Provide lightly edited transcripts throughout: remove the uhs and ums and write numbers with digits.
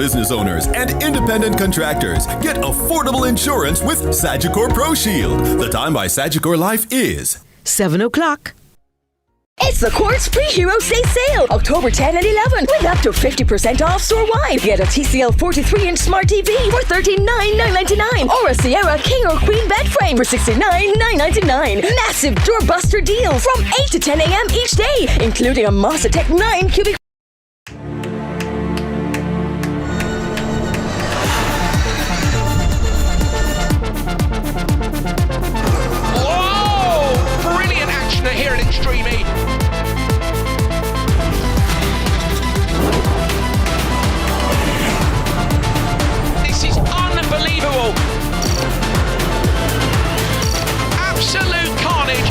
business owners and independent contractors. Get affordable insurance with Sagicor Pro Shield. The time by Sagicor Life is 7 o'clock. It's the Quartz Pre-Heroes Day sale, October 10 and 11, with up to 50% off store-wide. Get a TCL 43-inch smart TV for $39,999, or a Sierra King or Queen bed frame for $69,999. Massive doorbuster deal from 8 to 10 a.m. each day, including a Mazatec 9 cubic. Whoa! Brilliant action here at Extreme E. Unbelievable. Absolute carnage.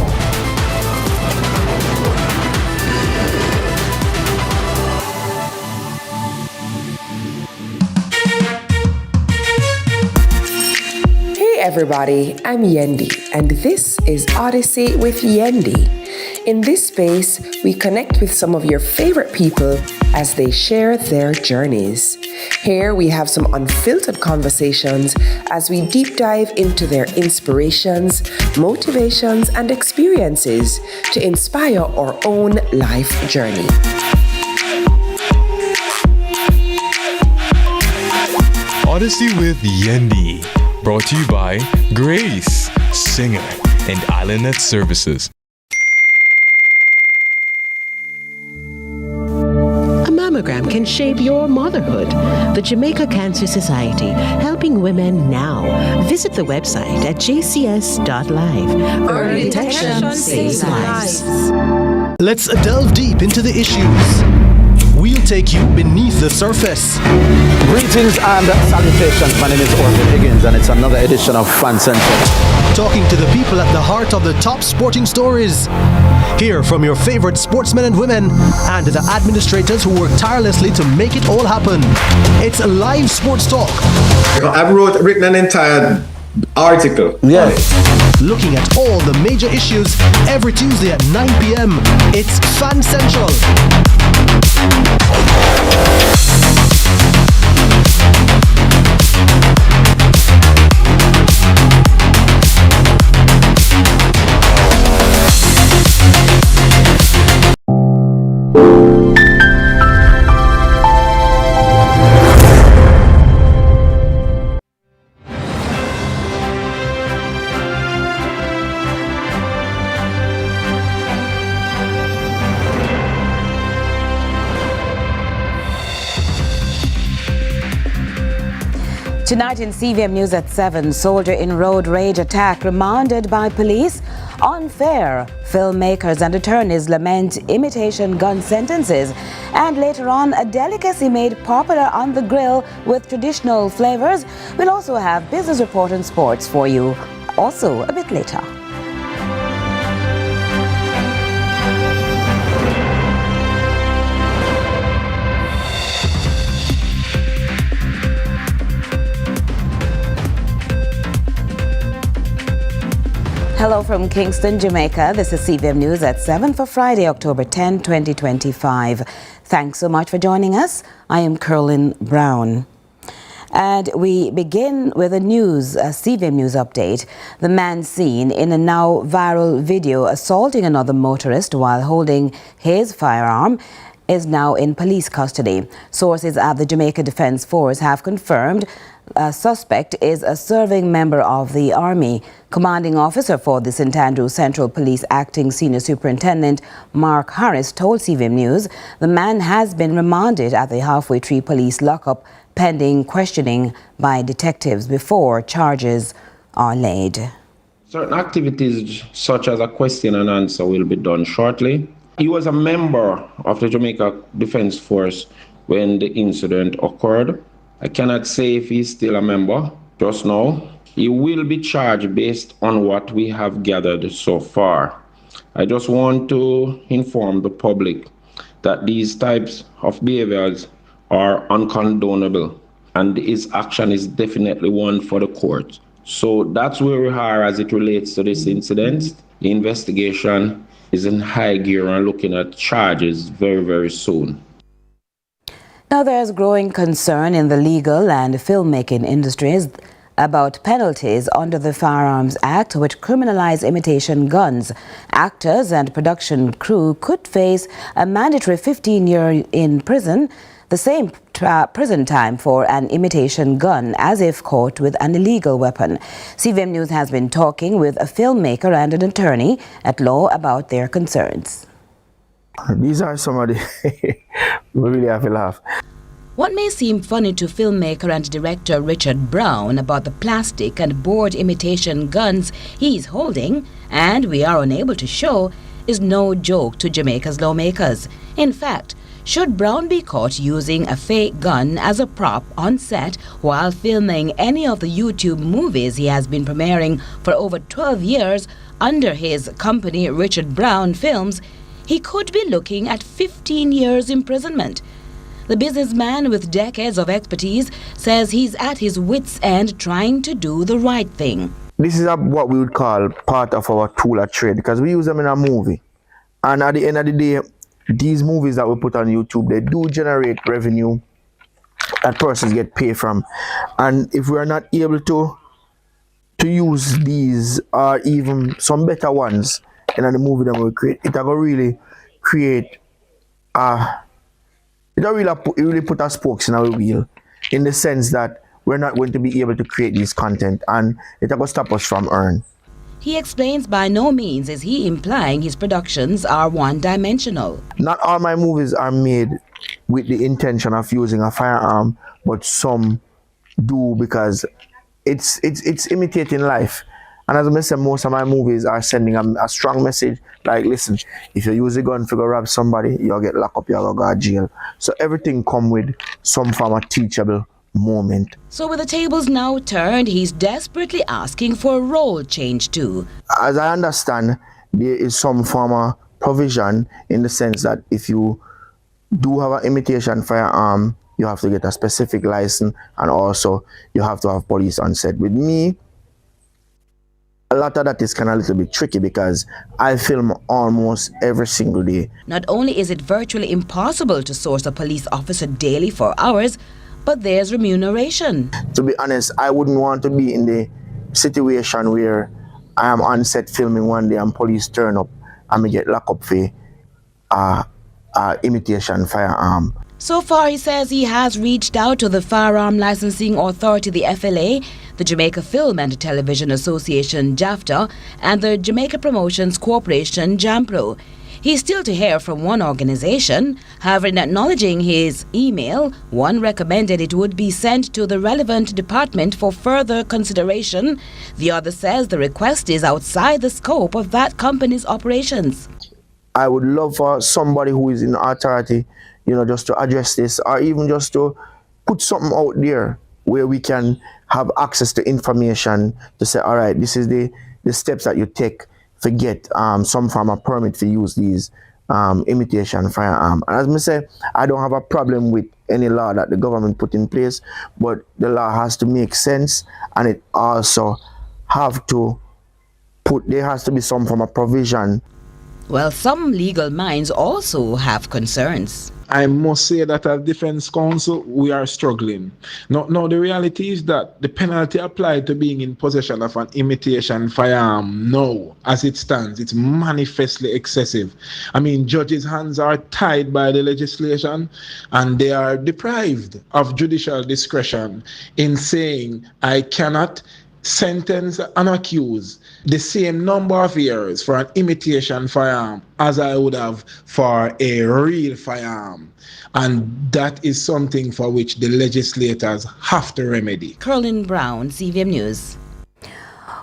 Hey everybody, I'm Yendi, and this is Odyssey with Yendi. In this space, we connect with some of your favorite people as they share their journeys. Here we have some unfiltered conversations as we deep dive into their inspirations, motivations, and experiences to inspire our own life journey. Odyssey with Yendi, brought to you by Grace, Singer, and Island Net Services. Mammogram can shape your motherhood. The Jamaica Cancer Society, helping women now. Visit the website at jcs.live. Early detection saves lives. Let's delve deep into the issues. We'll take you beneath the surface. Greetings and salutations. My name is Orville Higgins, and it's another edition of Fan Central. Talking to the people at the heart of the top sporting stories. Hear from your favorite sportsmen and women and the administrators who work tirelessly to make it all happen. It's a live sports talk. I've written an entire article. Yes. Looking at all the major issues every Tuesday at 9 p.m. It's Fan Central. Tonight in CVM News at 7, soldier in road rage attack remanded by police. Unfair. Filmmakers and attorneys lament imitation gun sentences. And later on, a delicacy made popular on the grill with traditional flavors. We'll also have business report and sports for you. Also a bit later. Hello from Kingston, Jamaica. This is CVM News at 7 for Friday, October 10, 2025. Thanks so much for joining us. I am Curlin Brown. And we begin with a CVM News update. The man seen in a now viral video assaulting another motorist while holding his firearm is now in police custody. Sources at the Jamaica Defence Force have confirmed a suspect is a serving member of the Army. Commanding officer for the St. Andrews Central Police Acting Senior Superintendent Mark Harris told CVM News the man has been remanded at the Halfway Tree Police lockup pending questioning by detectives before charges are laid. Certain activities such as a question and answer will be done shortly. He was a member of the Jamaica Defence Force when the incident occurred. I cannot say if he's still a member just now. He will be charged based on what we have gathered so far. I just want to inform the public that these types of behaviors are uncondonable, and his action is definitely one for the court. So that's where we are as it relates to this incident. The investigation is in high gear and looking at charges very, very soon. Now there's growing concern in the legal and filmmaking industries about penalties under the Firearms Act, which criminalize imitation guns. Actors and production crew could face a mandatory 15-year in prison, the same prison time for an imitation gun as if caught with an illegal weapon. CVM News has been talking with a filmmaker and an attorney at law about their concerns. These are some of the we really have to laugh. What may seem funny to filmmaker and director Richard Brown about the plastic and board imitation guns he's holding, and we are unable to show, is no joke to Jamaica's lawmakers. In fact, should Brown be caught using a fake gun as a prop on set while filming any of the YouTube movies he has been premiering for over 12 years under his company Richard Brown Films, he could be looking at 15 years imprisonment. The businessman with decades of expertise says he's at his wits' end trying to do the right thing. This is what we would call part of our tool of trade, because we use them in a movie. And at the end of the day, these movies that we put on YouTube, they do generate revenue that persons get paid from. And if we are not able to use these or even some better ones in the movie that we create, it will really create it really put our spokes in our wheel, in the sense that we're not going to be able to create this content, and it will stop us from earning. He explains by no means is he implying his productions are one-dimensional. Not all my movies are made with the intention of using a firearm, but some do because it's imitating life. And as I said, most of my movies are sending a strong message, like, listen, if you use a gun to go rob somebody, you'll get locked up, you'll go to jail. So everything come with some form of teachable moment. So with the tables now turned, he's desperately asking for a role change too. As I understand, there is some form of provision in the sense that if you do have an imitation firearm, you have to get a specific license, and also you have to have police on set. With me, a lot of that is kind of a little bit tricky because I film almost every single day. Not only is it virtually impossible to source a police officer daily for hours, but there's remuneration. To be honest, I wouldn't want to be in the situation where I am on set filming one day and police turn up and me get locked up for imitation firearm. So far, he says he has reached out to the Firearm Licensing Authority, the FLA, the Jamaica Film and Television Association, JAFTA, and the Jamaica Promotions Corporation, JAMPRO. He's still to hear from one organization. However, in acknowledging his email, one recommended it would be sent to the relevant department for further consideration. The other says the request is outside the scope of that company's operations. I would love for somebody who is in authority, just to address this, or even just to put something out there where we can have access to information to say, all right, this is the steps that you take to get some form of permit to use these imitation firearm. And as I say, I don't have a problem with any law that the government put in place, but the law has to make sense, and it also there has to be some form of provision. Well, some legal minds also have concerns. I must say that as Defense Counsel, we are struggling. No, the reality is that the penalty applied to being in possession of an imitation firearm now, as it stands, it's manifestly excessive. I mean, judges' hands are tied by the legislation, and they are deprived of judicial discretion in saying, I cannot sentence an accused the same number of years for an imitation firearm as I would have for a real firearm. And that is something for which the legislators have to remedy. Curlin Brown, CVM News.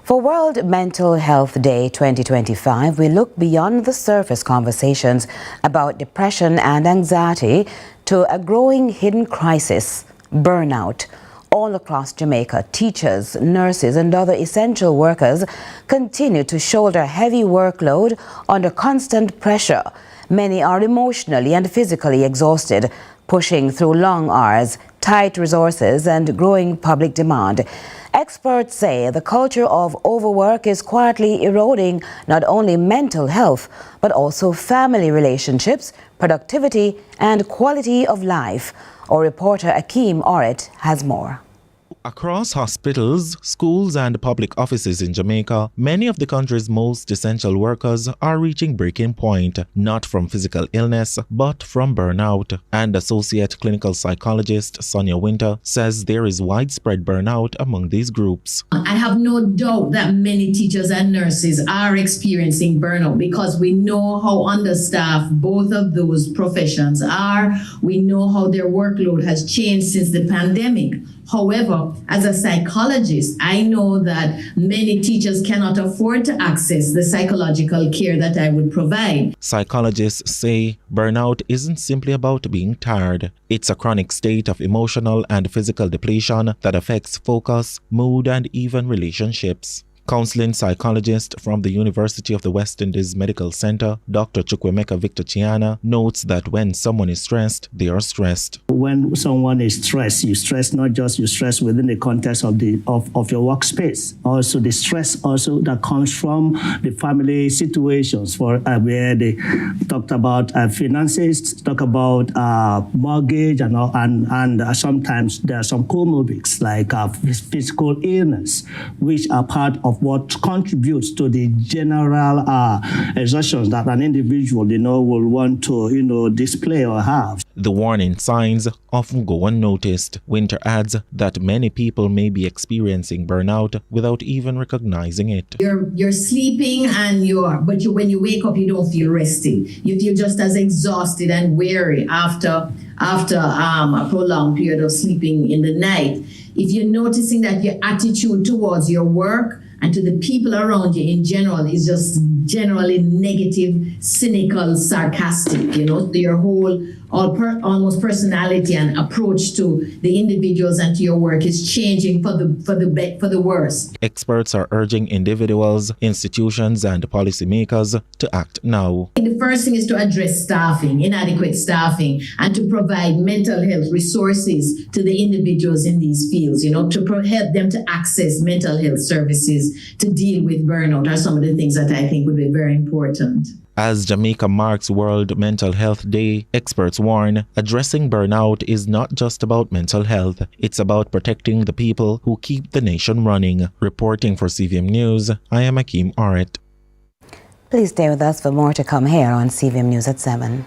For World Mental Health Day 2025, we look beyond the surface conversations about depression and anxiety to a growing hidden crisis, burnout. All across Jamaica, teachers, nurses, and other essential workers continue to shoulder heavy workload under constant pressure. Many are emotionally and physically exhausted, pushing through long hours, tight resources, and growing public demand. Experts say the culture of overwork is quietly eroding not only mental health, but also family relationships, productivity, and quality of life. Our reporter Akeem Oret has more. Across hospitals, schools and public offices in Jamaica, many of the country's most essential workers are reaching breaking point, not from physical illness, but from burnout. And Associate Clinical Psychologist Sonia Winter says there is widespread burnout among these groups. I have no doubt that many teachers and nurses are experiencing burnout because we know how understaffed both of those professions are. We know how their workload has changed since the pandemic. However, as a psychologist, I know that many teachers cannot afford to access the psychological care that I would provide. Psychologists say burnout isn't simply about being tired. It's a chronic state of emotional and physical depletion that affects focus, mood, and even relationships. Counseling psychologist from the University of the West Indies Medical Center, Dr. Chukwemeka Victor Chiana, notes that when someone is stressed, they are stressed. When someone is stressed, you stress not just you stress within the context of your workspace. Also, the stress also that comes from the family situations where they talked about finances, talk about mortgage, and sometimes there are some comorbidities like physical illness, which are part of what contributes to the general exertions that an individual, will want to, display or have. The warning signs often go unnoticed. Winter adds that many people may be experiencing burnout without even recognizing it. You're sleeping but when you wake up, you don't feel rested. You feel just as exhausted and weary after a prolonged period of sleeping in the night. If you're noticing that your attitude towards your work and to the people around you in general is just generally negative, cynical, sarcastic, your whole almost personality and approach to the individuals and to your work is changing for the worse. Experts are urging individuals, institutions, and policymakers to act now. The first thing is to address staffing, inadequate staffing, and to provide mental health resources to the individuals in these fields, to help them to access mental health services to deal with burnout are some of the things that I think would be very important. As Jamaica marks World Mental Health Day, experts warn addressing burnout is not just about mental health. It's about protecting the people who keep the nation running. Reporting for CVM News, I am Akeem Oret. Please stay with us for more to come here on CVM News at 7.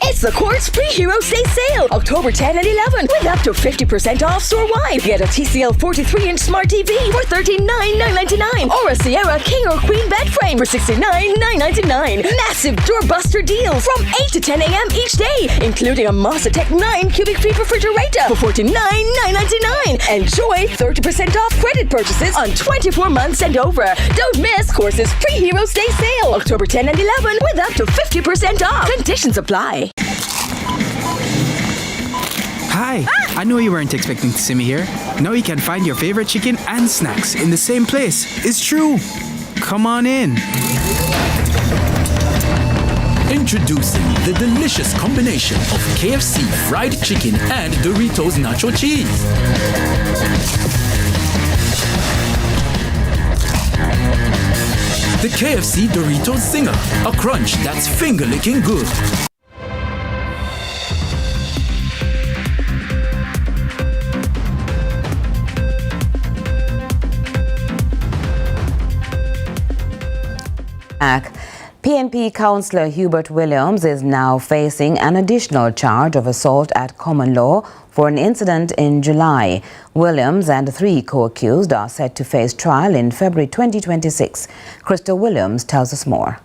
It's the Quartz Pre-Heroes Day Sale, October 10 and 11, with up to 50% off store-wide. Get a TCL 43-inch Smart TV for $39,999, or a Sierra King or Queen bed frame for $69,999. Massive doorbuster deals from 8 to 10 a.m. each day, including a Masatec 9 cubic feet refrigerator for $49,999. Enjoy 30% off credit purchases on 24 months and over. Don't miss Quartz's Pre-Heroes Day Sale, October 10 and 11, with up to 50% off. Conditions apply. Hi! I know you weren't expecting to see me here. Now you can find your favorite chicken and snacks in the same place. It's true! Come on in. Introducing the delicious combination of KFC fried chicken and Doritos nacho cheese. The KFC Doritos Zinger, a crunch that's finger-licking good. PNP councillor Hubert Williams is now facing an additional charge of assault at common law for an incident in July. Williams and 3 co-accused are set to face trial in February 2026. Crystal Williams tells us more.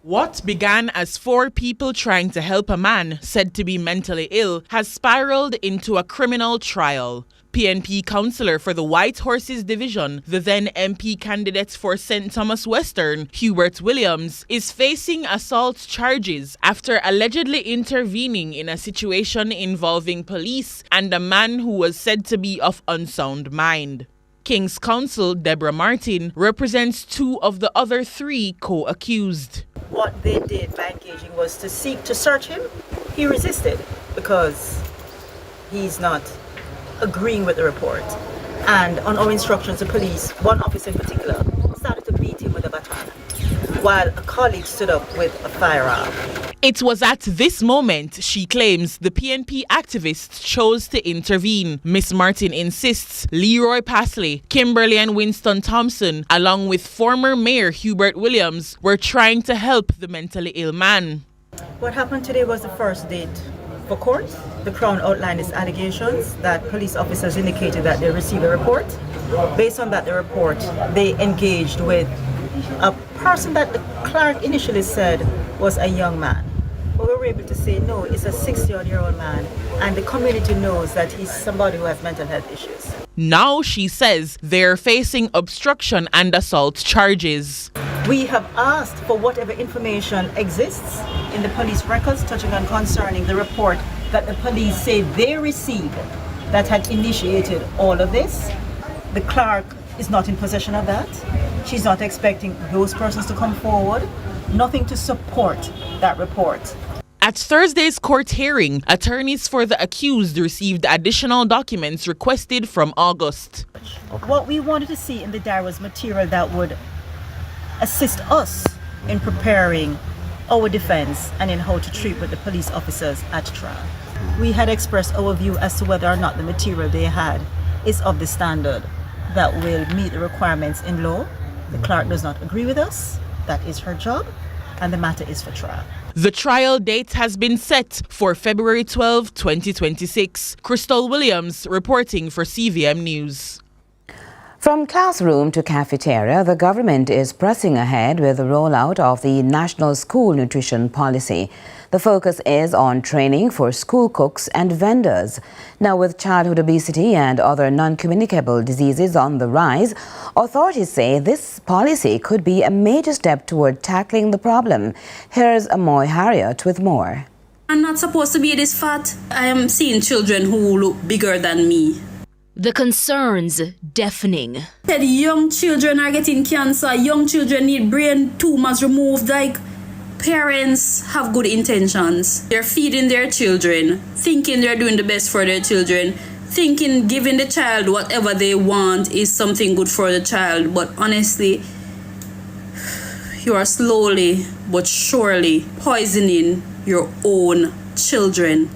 What began as 4 people trying to help a man said to be mentally ill has spiraled into a criminal trial. PNP councillor for the White Horses Division, the then MP candidate for St. Thomas Western, Hubert Williams, is facing assault charges after allegedly intervening in a situation involving police and a man who was said to be of unsound mind. King's Counsel Deborah Martin represents 2 of the other 3 co-accused. What they did by engaging was to seek to search him. He resisted because he's not agreeing with the report. And on our instructions, the police, one officer in particular, started to beat him with a baton, while a colleague stood up with a firearm. It was at this moment, she claims, the PNP activists chose to intervene. Miss Martin insists Leroy Pasley, Kimberly and Winston Thompson, along with former Mayor Hubert Williams, were trying to help the mentally ill man. What happened today was the first date for court. The Crown outlined its allegations that police officers indicated that they received a report. Based on that, the report, they engaged with a person that the clerk initially said was a young man. But we were able to say, no, it's a 60-odd-year-old man, and the community knows that he's somebody who has mental health issues. Now, she says, they're facing obstruction and assault charges. We have asked for whatever information exists in the police records touching on concerning the report that the police say they received that had initiated all of this. The clerk is not in possession of that. She's not expecting those persons to come forward. Nothing to support that report. At Thursday's court hearing, attorneys for the accused received additional documents requested from August. What we wanted to see in the diary was material that would assist us in preparing our defense and in how to treat with the police officers at trial. We had expressed our view as to whether or not the material they had is of the standard that will meet the requirements in law. The clerk does not agree with us. That is her job, and the matter is for trial. The trial date has been set for February 12, 2026. Crystal Williams reporting for CVM News. From classroom to cafeteria, the government is pressing ahead with the rollout of the National School Nutrition Policy. The focus is on training for school cooks and vendors. Now, with childhood obesity and other non-communicable diseases on the rise, authorities say this policy could be a major step toward tackling the problem. Here's Amoy Harriet with more. I'm not supposed to be this fat. I am seeing children who look bigger than me. The concerns deafening. Said young children are getting cancer, young children need brain tumors removed. Like, parents have good intentions. They're feeding their children, thinking they're doing the best for their children, thinking giving the child whatever they want is something good for the child. But honestly, you are slowly but surely poisoning your own children.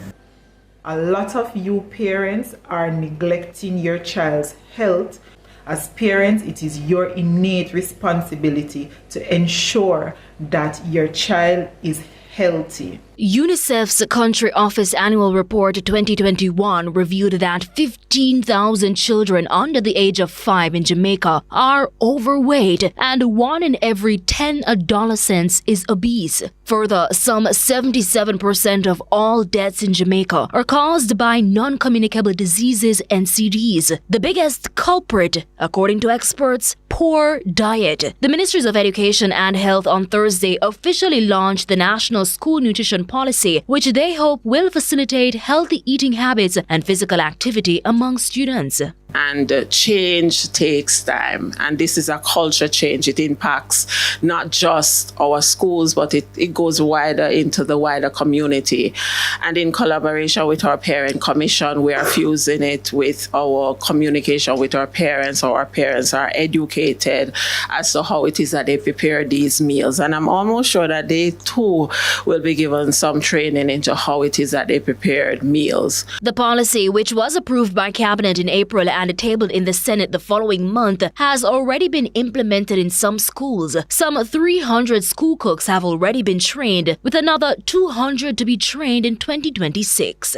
A lot of you parents are neglecting your child's health. As parents, it is your innate responsibility to ensure that your child is healthy. UNICEF's Country Office Annual Report 2021 revealed that 15,000 children under the age of 5 in Jamaica are overweight and 1 in every 10 adolescents is obese. Further, some 77% of all deaths in Jamaica are caused by non-communicable diseases, NCDs. The biggest culprit, according to experts, poor diet. The Ministries of Education and Health on Thursday officially launched the National School Nutrition Policy, which they hope will facilitate healthy eating habits and physical activity among students. And change takes time, and this is a culture change. It impacts not just our schools, but it goes wider into the wider community. And in collaboration with our parent commission, we are fusing it with our communication with our parents, so our parents are educated as to how it is that they prepare these meals. And I'm almost sure that they too will be given some training into how it is that they prepared meals. The policy, which was approved by Cabinet in April and tabled in the Senate the following month, has already been implemented in some schools. Some 300 school cooks have already been trained, with another 200 to be trained in 2026.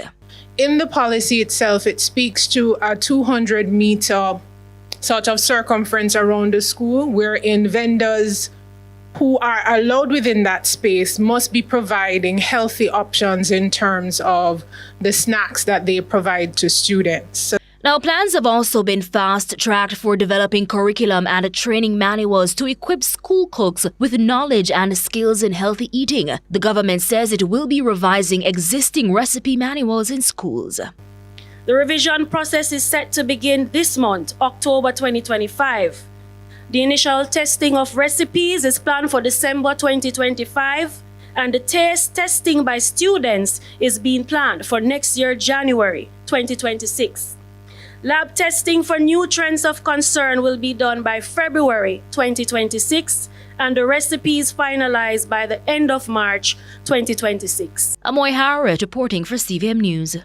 In the policy itself, it speaks to a 200-meter sort of circumference around the school, wherein vendors who are allowed within that space must be providing healthy options in terms of the snacks that they provide to students. Now, plans have also been fast-tracked for developing curriculum and training manuals to equip school cooks with knowledge and skills in healthy eating. The government says it will be revising existing recipe manuals in schools. The revision process is set to begin this month, October 2025. The initial testing of recipes is planned for December 2025, and the taste testing by students is being planned for next year, January 2026. Lab testing for nutrients of concern will be done by February 2026, and the recipes finalized by the end of March 2026. Amoy Harriet reporting for CVM News.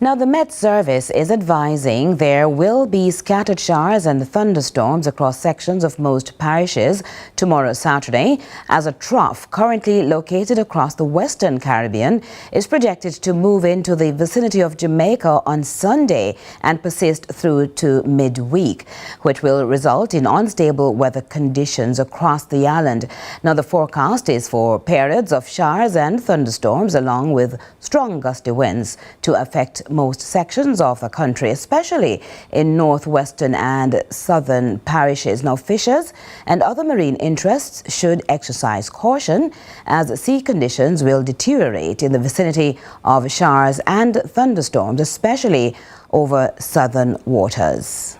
Now, the Met Service is advising there will be scattered showers and thunderstorms across sections of most parishes tomorrow, Saturday, as a trough currently located across the Western Caribbean is projected to move into the vicinity of Jamaica on Sunday and persist through to midweek, which will result in unstable weather conditions across the island. Now, the forecast is for periods of showers and thunderstorms along with strong gusty winds to affect most sections of the country, especially in northwestern and southern parishes. Now, fishers and other marine interests should exercise caution as sea conditions will deteriorate in the vicinity of showers and thunderstorms, especially over southern waters.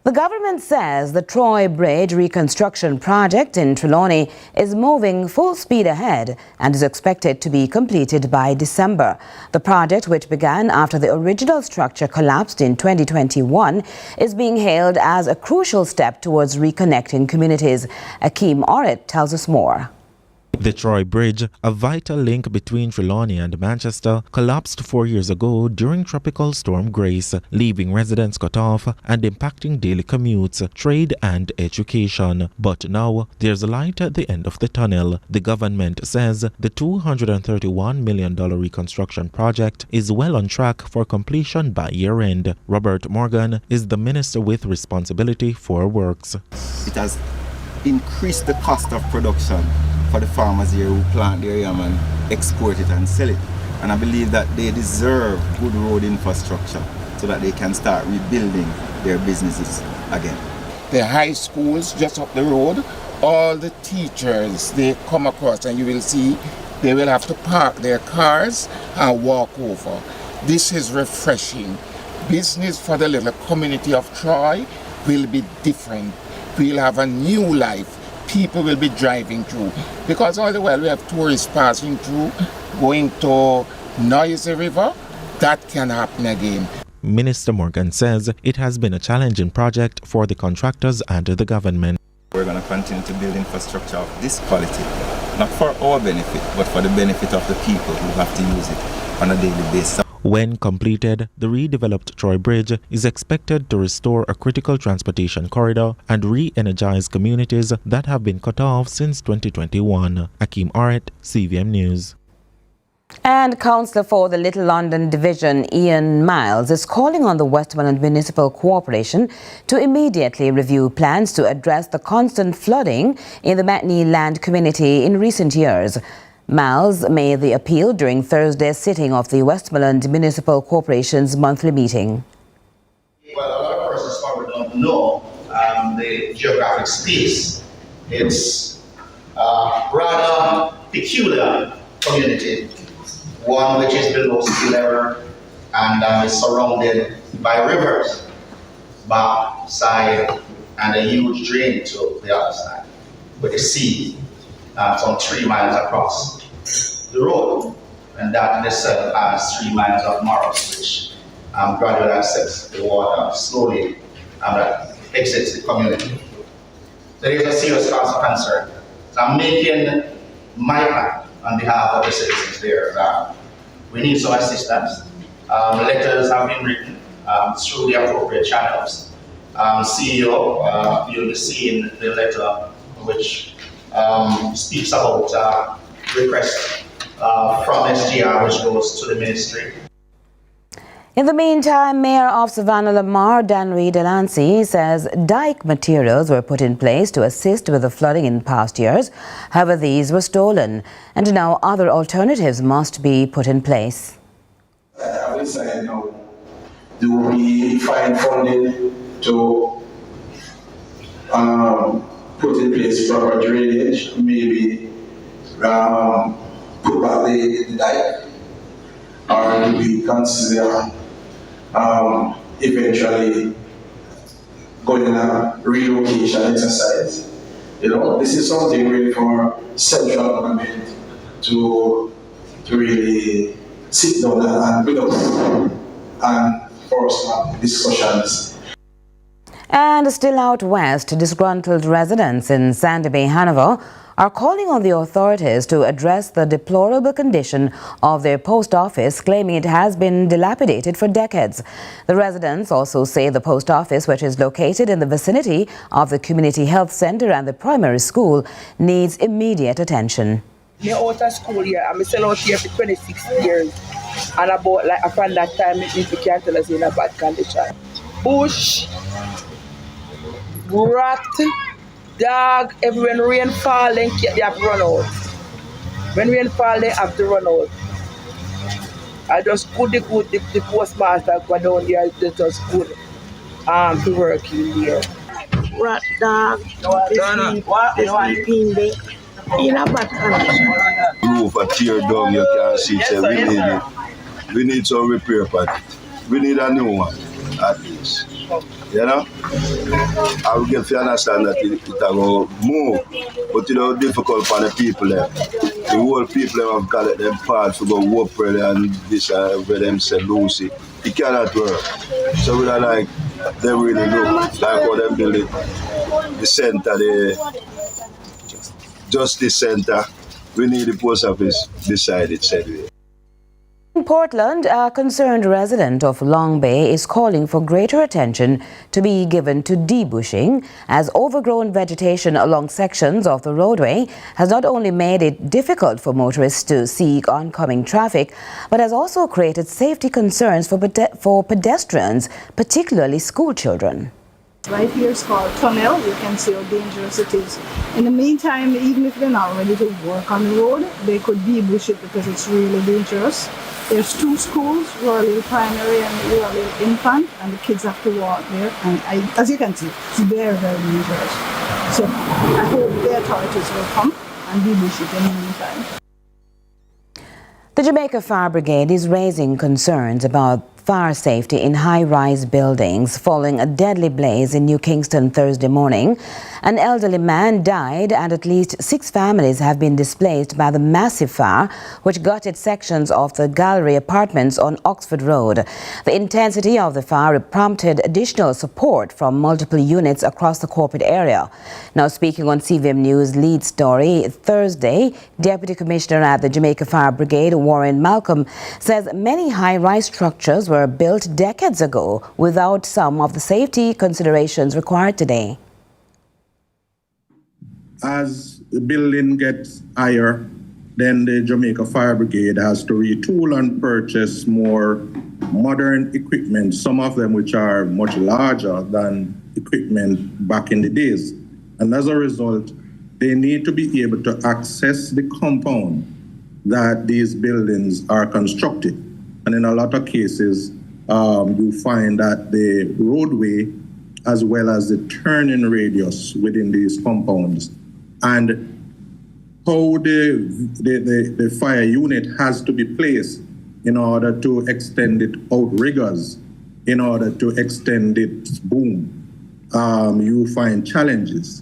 The government says the Troy Bridge reconstruction project in Trelawney is moving full speed ahead and is expected to be completed by December. The project, which began after the original structure collapsed in 2021, is being hailed as a crucial step towards reconnecting communities. Akeem Orit tells us more. The Troy Bridge, a vital link between Trelawney and Manchester, collapsed 4 years ago during Tropical Storm Grace, leaving residents cut off and impacting daily commutes, trade and education. But now there's a light at the end of the tunnel. The government says the $231 million reconstruction project is well on track for completion by year-end. Robert Morgan is the minister with responsibility for works. It has increased the cost of production for the farmers here who plant their yam and export it and sell it. And I believe that they deserve good road infrastructure so that they can start rebuilding their businesses again. The high schools just up the road, all the teachers they come across, and you will see they will have to park their cars and walk over. This is refreshing. Business for the little community of Troy will be different. We'll have a new life. People will be driving through, because all the while we have tourists passing through, going to Noisy River. That can happen again. Minister Morgan says it has been a challenging project for the contractors and the government. We're going to continue to build infrastructure of this quality, not for our benefit, but for the benefit of the people who have to use it on a daily basis. When completed, the redeveloped Troy Bridge is expected to restore a critical transportation corridor and re-energize communities that have been cut off since 2021. Akeem Orit, CVM News. And Councillor for the Little London Division, Ian Miles, is calling on the Westmoreland Municipal Corporation to immediately review plans to address the constant flooding in the Matney land community in recent years. Miles made the appeal during Thursday's sitting of the Westmoreland Municipal Corporation's monthly meeting. Well, a lot of persons probably don't know the geographic space. It's a rather peculiar community, one which is below sea level and is surrounded by rivers, back side, and a huge drain to the other side, with the sea some 3 miles across the road, and that in itself has 3 miles of morass, which gradually accepts the water slowly and exits the community. There is a serious cause of concern. So I'm making my plan on behalf of the citizens there. We need some assistance. Letters have been written through the appropriate channels. CEO, you'll be seeing the letter which speaks about request from SGR, which goes to the ministry. In the meantime, Mayor of Savannah Lamar, Danry Delancey, says dike materials were put in place to assist with the flooding in past years. However, these were stolen, and now other alternatives must be put in place. I will say now, do we find funding to put in place proper drainage, maybe put back the dike, or do we consider eventually going on a relocation exercise? You know, this is something really for central government to really sit down and build up and force discussions. And still out west, disgruntled residents in Sandy Bay, Hanover, are calling on the authorities to address the deplorable condition of their post office, claiming it has been dilapidated for decades. The residents also say the post office, which is located in the vicinity of the community health centre and the primary school, needs immediate attention. Me out of school here, I'm still out here for 26 years. And about like from that time, if you can't tell us in a bad condition. Bush, rat, dog, when rain fall, then they have to run out. When rain fall, they have to run out. I just the postmaster go down there, they just good to work in there. Rat, dog, sleeping there. In a bad condition. Roof are tear down, you can't see it. We need it. We need some repair for it. We need a new one, at least. You know? I will get to understand that it will move, but you know, difficult for the people there. The whole people have got them parts to go work really and this where them say Lucy. It cannot work. So we are like, they really look like how they build it. The center, the Justice Center, we need the post office beside it, said we. In Portland, a concerned resident of Long Bay is calling for greater attention to be given to debushing, as overgrown vegetation along sections of the roadway has not only made it difficult for motorists to see oncoming traffic, but has also created safety concerns for pedestrians, particularly school children. Right here is called tunnel. You can see how dangerous it is. In the meantime, even if they're not ready to work on the road, they could debush it because it's really dangerous. There's two schools, Royal Primary and Royal Infant, and the kids have to walk there. And as you can see, it's very, very dangerous. So I hope the authorities will come and debush it in the meantime. The Jamaica Fire Brigade is raising concerns about fire safety in high-rise buildings following a deadly blaze in New Kingston Thursday morning. An elderly man died and at least 6 families have been displaced by the massive fire which gutted sections of the Gallery apartments on Oxford Road. The intensity of the fire prompted additional support from multiple units across the corporate area. Now, speaking on CVM News lead story Thursday, Deputy Commissioner at the Jamaica Fire Brigade, Warren Malcolm, says many high-rise structures were built decades ago without some of the safety considerations required today. As the building gets higher, then the Jamaica Fire Brigade has to retool and purchase more modern equipment, some of them which are much larger than equipment back in the days. And as a result, they need to be able to access the compound that these buildings are constructed. And in a lot of cases, you find that the roadway as well as the turning radius within these compounds and how the fire unit has to be placed in order to extend it outriggers, in order to extend its boom, you find challenges.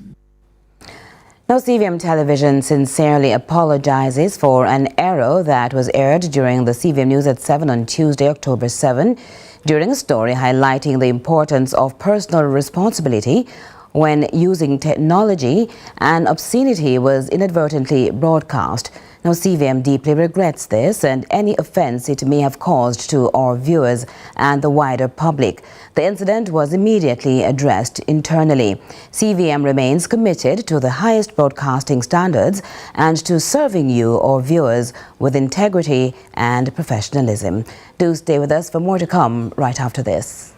Now, CVM Television sincerely apologizes for an error that was aired during the CVM News at 7 on Tuesday, October 7, during a story highlighting the importance of personal responsibility. When using technology, an obscenity was inadvertently broadcast. Now, CVM deeply regrets this and any offence it may have caused to our viewers and the wider public. The incident was immediately addressed internally. CVM remains committed to the highest broadcasting standards and to serving you, our viewers, with integrity and professionalism. Do stay with us for more to come right after this.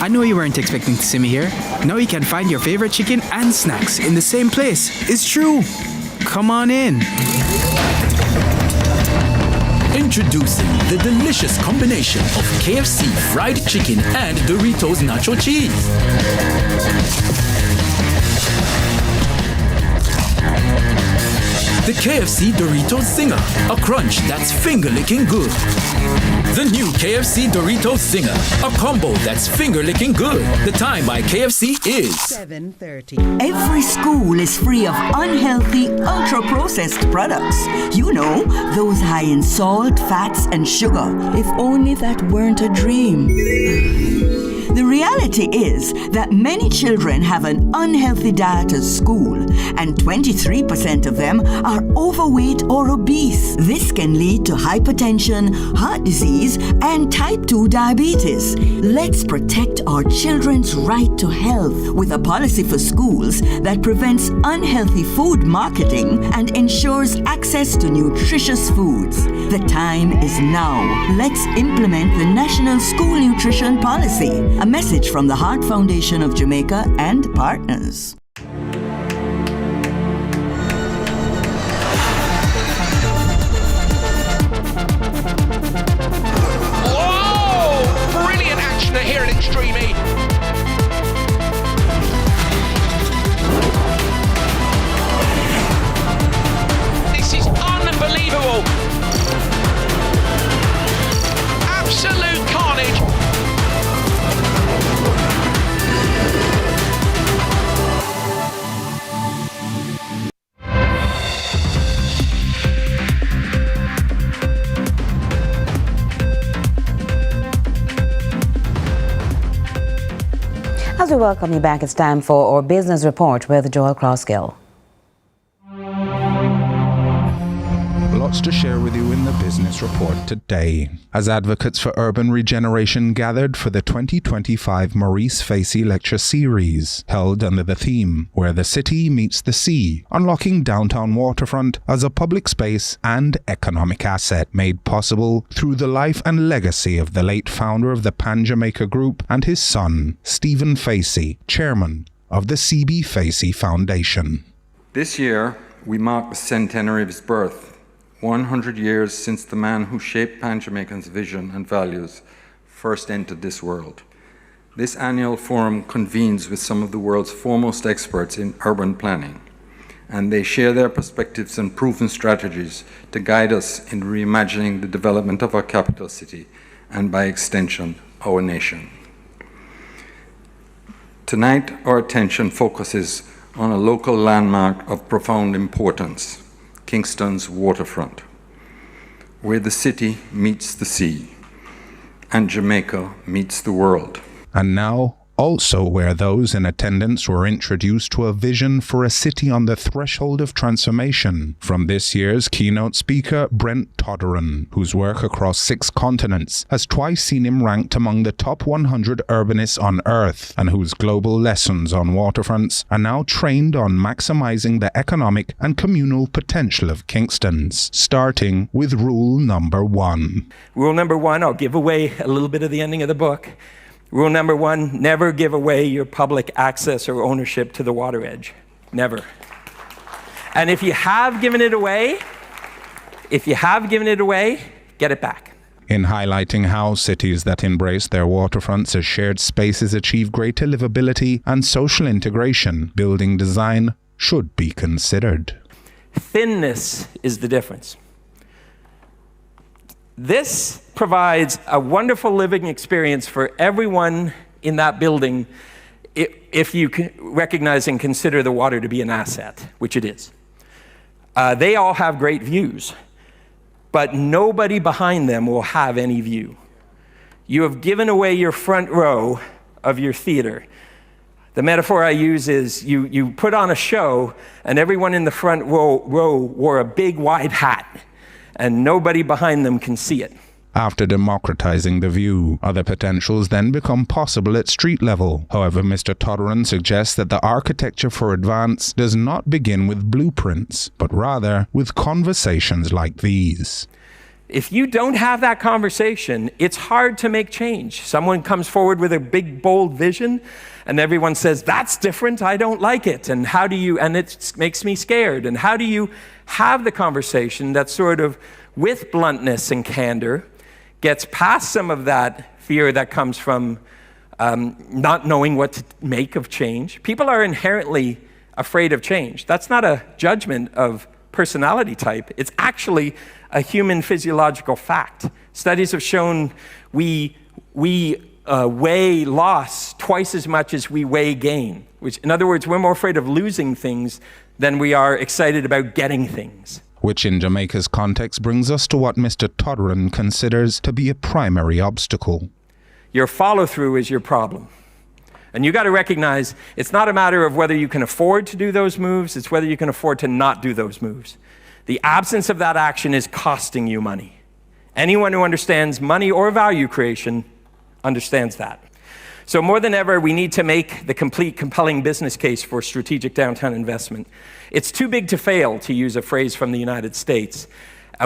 I know you weren't expecting to see me here. Now you can find your favorite chicken and snacks in the same place. It's true. Come on in. Introducing the delicious combination of KFC fried chicken and Doritos nacho cheese. The KFC Doritos Zinger, a crunch that's finger-licking good. The new KFC Doritos Zinger, a combo that's finger-licking good. The time by KFC is 7:30. Every school is free of unhealthy, ultra-processed products. You know, those high in salt, fats, and sugar. If only that weren't a dream. The reality is that many children have an unhealthy diet at school, and 23% of them are overweight or obese. This can lead to hypertension, heart disease, and type 2 diabetes. Let's protect our children's right to health with a policy for schools that prevents unhealthy food marketing and ensures access to nutritious foods. The time is now. Let's implement the National School Nutrition Policy. A message from the Heart Foundation of Jamaica and partners. Oh, brilliant action here at Extreme E. This is unbelievable. Absolute carnage. As we welcome you back, it's time for our business report with Joel Crossgill. Lots to share with you in the business report today. As advocates for urban regeneration gathered for the 2025 Maurice Facey Lecture Series, held under the theme, Where the City Meets the Sea, unlocking downtown waterfront as a public space and economic asset, made possible through the life and legacy of the late founder of the Pan Jamaica Group and his son, Stephen Facey, chairman of the C.B. Facey Foundation. This year, we mark the centenary of his birth, 100 years since the man who shaped Pan Jamaican's vision and values first entered this world. This annual forum convenes with some of the world's foremost experts in urban planning, and they share their perspectives and proven strategies to guide us in reimagining the development of our capital city and, by extension, our nation. Tonight, our attention focuses on a local landmark of profound importance, Kingston's waterfront, where the city meets the sea and Jamaica meets the world. And now, also where those in attendance were introduced to a vision for a city on the threshold of transformation from this year's keynote speaker, Brent Todderan, whose work across 6 continents has twice seen him ranked among the top 100 urbanists on Earth, and whose global lessons on waterfronts are now trained on maximizing the economic and communal potential of Kingston's, starting with rule number 1. Rule number 1, I'll give away a little bit of the ending of the book. Rule number 1, never give away your public access or ownership to the water edge. Never. And if you have given it away, get it back. In highlighting how cities that embrace their waterfronts as shared spaces achieve greater livability and social integration, building design should be considered. Thinness is the difference. This provides a wonderful living experience for everyone in that building if you recognize and consider the water to be an asset, which it is. They all have great views, but nobody behind them will have any view. You have given away your front row of your theater. The metaphor I use is you put on a show and everyone in the front row wore a big wide hat and nobody behind them can see it. After democratizing the view, other potentials then become possible at street level. However, Mr. Todran suggests that the architecture for advance does not begin with blueprints, but rather with conversations like these. If you don't have that conversation, it's hard to make change. Someone comes forward with a big, bold vision, and everyone says, that's different, I don't like it, and it makes me scared. And how do you have the conversation that sort of, with bluntness and candor, gets past some of that fear that comes from not knowing what to make of change? People are inherently afraid of change. That's not a judgment of personality type. It's actually a human physiological fact. Studies have shown we weigh loss twice as much as we weigh gain. Which, in other words, we're more afraid of losing things than we are excited about getting things. Which in Jamaica's context brings us to what Mr. Todran considers to be a primary obstacle. Your follow-through is your problem. And you got to recognize it's not a matter of whether you can afford to do those moves, it's whether you can afford to not do those moves. The absence of that action is costing you money. Anyone who understands money or value creation understands that. So more than ever, we need to make the complete, compelling business case for strategic downtown investment. It's too big to fail, to use a phrase from the United States.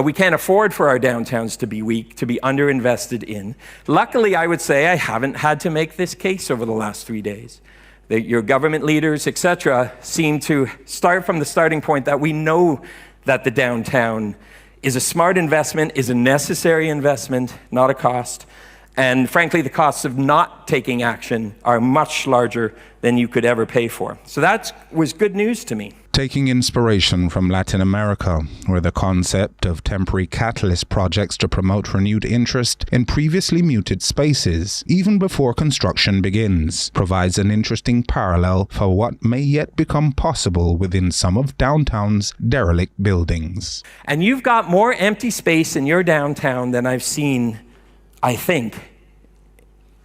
We can't afford for our downtowns to be weak, to be underinvested in. Luckily, I would say I haven't had to make this case over the last 3 days. Your government leaders, etc., seem to start from the starting point that we know that the downtown is a smart investment, is a necessary investment, not a cost. And frankly, the costs of not taking action are much larger than you could ever pay for. So that was good news to me. Taking inspiration from Latin America, where the concept of temporary catalyst projects to promote renewed interest in previously muted spaces, even before construction begins, provides an interesting parallel for what may yet become possible within some of downtown's derelict buildings. And you've got more empty space in your downtown than I've seen, I think,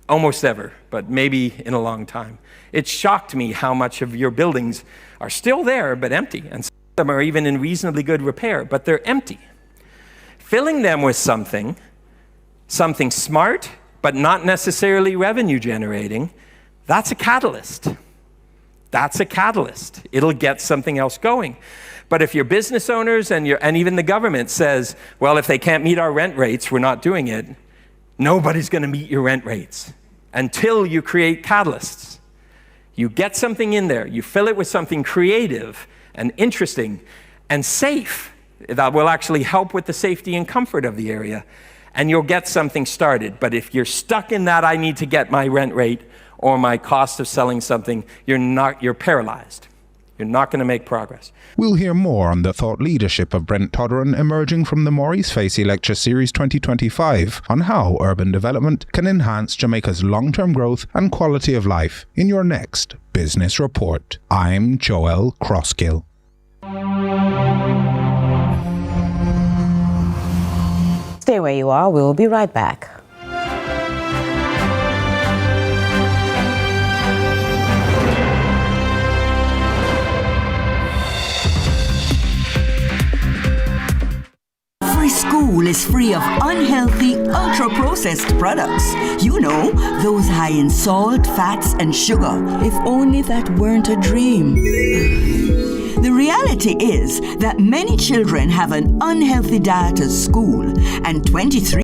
almost ever, but maybe in a long time. It shocked me how much of your buildings are still there, but empty. And some of them are even in reasonably good repair, but they're empty. Filling them with something smart, but not necessarily revenue generating, that's a catalyst. That's a catalyst. It'll get something else going. But if your business owners and even the government says, well, if they can't meet our rent rates, we're not doing it, nobody's going to meet your rent rates until you create catalysts. You get something in there, you fill it with something creative and interesting and safe that will actually help with the safety and comfort of the area, and you'll get something started. But if you're stuck in that, I need to get my rent rate or my cost of selling something, you're paralyzed. You're not going to make progress. We'll hear more on the thought leadership of Brent Todran emerging from the Maurice Facey Lecture Series 2025 on how urban development can enhance Jamaica's long-term growth and quality of life in your next Business Report. I'm Joel Crosskill. Stay where you are. We'll be right back. School is free of unhealthy, ultra-processed products. You know, those high in salt, fats, and sugar. If only that weren't a dream. The reality is that many children have an unhealthy diet at school, and 23